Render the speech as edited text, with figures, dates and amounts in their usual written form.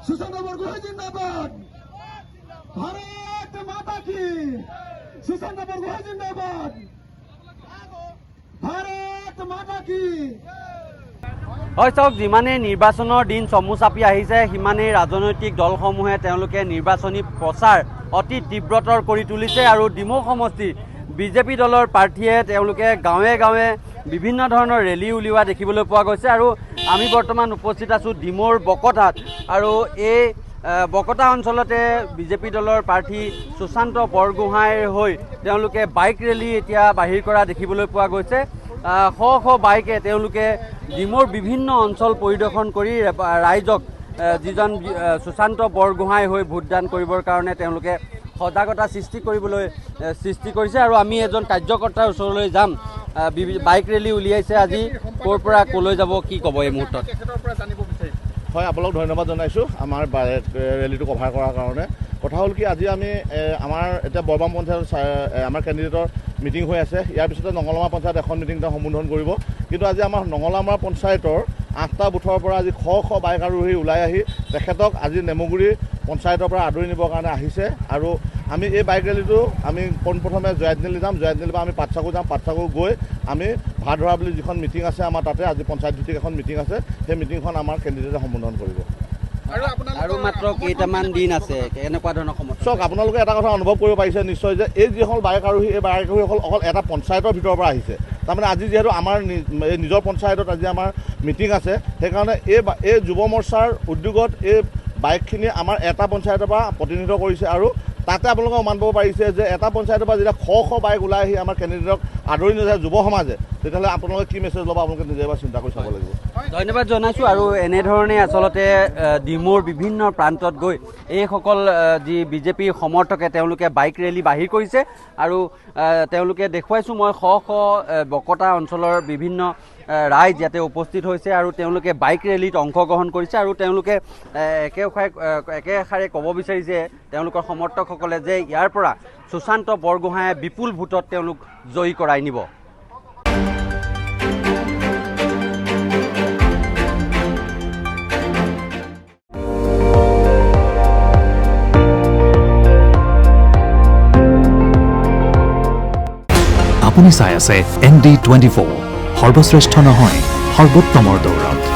সুশান্ত বৰগোহাঁই জিন্দাবাদ, ভাৰত মাতা কি, সুশান্ত বৰগোহাঁই জিন্দাবাদ, ভাৰত মাতা কি। হয় চাওক, যিমানে নিৰ্বাচনৰ দিন চমু চাপি আহিছে সিমানেই ৰাজনৈতিক দলসমূহে তেওঁলোকে নিৰ্বাচনী প্ৰচাৰ অতি তীব্ৰতৰ কৰি তুলিছে আৰু ডিমৌ সমষ্টি বিজেপি দলৰ প্ৰাৰ্থীয়ে তেওঁলোকে গাঁৱে গাঁৱে বিভিন্ন ধৰণৰ ৰেলী উলিওৱা দেখিবলৈ পোৱা গৈছে। আৰু আমি বৰ্তমান উপস্থিত আছোঁ ডিমৌৰ বকতাত, আৰু এই বকতা অঞ্চলতে বিজেপি দলৰ প্ৰাৰ্থী সুশান্ত বৰগোহাঁইৰ হৈ তেওঁলোকে বাইক ৰেলী এতিয়া বাহিৰ কৰা দেখিবলৈ পোৱা গৈছে। শ শ বাইকে তেওঁলোকে ডিমৌৰ বিভিন্ন অঞ্চল পৰিদৰ্শন কৰি ৰাইজক যিজন সুশান্ত বৰগোহাঁই হৈ ভোটদান কৰিবৰ কাৰণে তেওঁলোকে সজাগতা সৃষ্টি কৰিছে। আৰু আমি এজন কাৰ্যকৰ্তাৰ ওচৰলৈ যাম। বাইক ৰেলী উলিয়াইছে, আজি ক'ৰ পৰা ক'লৈ যাব কি ক'ব এই মুহূৰ্তত? হয়, আপোনালোক ধন্যবাদ জনাইছোঁ আমাৰ ৰেলীটো কভাৰ কৰাৰ কাৰণে। কথা হ'ল কি, আজি আমি আমাৰ এতিয়া বৰবাম পঞ্চায়ত আমাৰ কেণ্ডিডেটৰ মিটিং হৈ আছে। ইয়াৰ পিছতে নঙলামৰা পঞ্চায়ত এখন মিটিং তেওঁ সম্বোধন কৰিব। কিন্তু আজি আমাৰ নঙলামৰা পঞ্চায়তৰ 8টা বুথৰ পৰা আজি শ শ বাইক আৰোহী ওলাই আহি তেখেতক আজি নেমুগুৰি পঞ্চায়তৰ পৰা আদৰি নিবৰ কাৰণে আহিছে। আৰু আমি এই বাইক ৰেলীটো আমি পোনপ্ৰথমে জয়াতিনিআলি যাম, জয়াতিনিআলিৰ পৰা আমি পাটচাকু যাম, পাটচাকু গৈ আমি ভাতধৰা বুলি যিখন মিটিং আছে আমাৰ তাতে আজি পঞ্চায়ত ভিত্তিক এখন মিটিং আছে, সেই মিটিংখন আমাৰ কেণ্ডিডেটে সম্বোধন কৰিব। আৰু মাত্ৰ কেইটামান দিন আছে, কেনেকুৱা ধৰণৰ সমস্যা? চাওক, আপোনালোকে এটা কথা অনুভৱ কৰিব পাৰিছে নিশ্চয় যে এই যিসকল বাইক আৰোহী, এই বাইক আৰোহীসকল অকল এটা পঞ্চায়তৰ ভিতৰৰ পৰা আহিছে। তাৰমানে আজি যিহেতু আমাৰ নিজৰ পঞ্চায়তত আজি আমাৰ মিটিং আছে, সেইকাৰণে এই যুৱ মৰ্চাৰ উদ্যোগত এই বাইকখিনি আমাৰ এটা পঞ্চায়তৰ পৰা প্ৰতিনিধিত্ব কৰিছে। আৰু তাতে আপোনালোকে অনুমান কৰিব পাৰিছে যে এটা পঞ্চায়তৰ পৰা যেতিয়া শ শ বাইক ওলাই আহি আমাৰ কেণ্ডিডেটক আদৰি নিছে যুৱ সমাজে, তেতিয়াহ'লে আপোনালোকে কি মেছেজ ল'ব আপোনালোকে নিজে এবাৰ চিন্তা কৰি চাব লাগিব। ধন্যবাদ জনাইছোঁ। আৰু এনেধৰণে আচলতে ডিমৌৰ বিভিন্ন প্ৰান্তত গৈ এইসকল যি বিজেপিৰ সমৰ্থকে তেওঁলোকে বাইক ৰেলী বাহিৰ কৰিছে। আৰু তেওঁলোকে দেখুৱাইছোঁ মই শ শ বকতা অঞ্চলৰ বিভিন্ন ৰাইজ ইয়াতে উপস্থিত হৈছে আৰু তেওঁলোকে বাইক ৰেলীত অংশগ্ৰহণ কৰিছে। আৰু তেওঁলোকে একেষাৰে ক'ব বিচাৰিছে তেওঁলোকৰ সমৰ্থকসকলে যে ইয়াৰ পৰা সুশান্ত বৰগোহাঁয়ে বিপুল ভোটত তেওঁলোক জয়ী কৰাই নিব। আপুনি চাই আছে ND24, সৰ্বশ্ৰেষ্ঠ নহয় সৰ্বোত্তমৰ দৌৰত।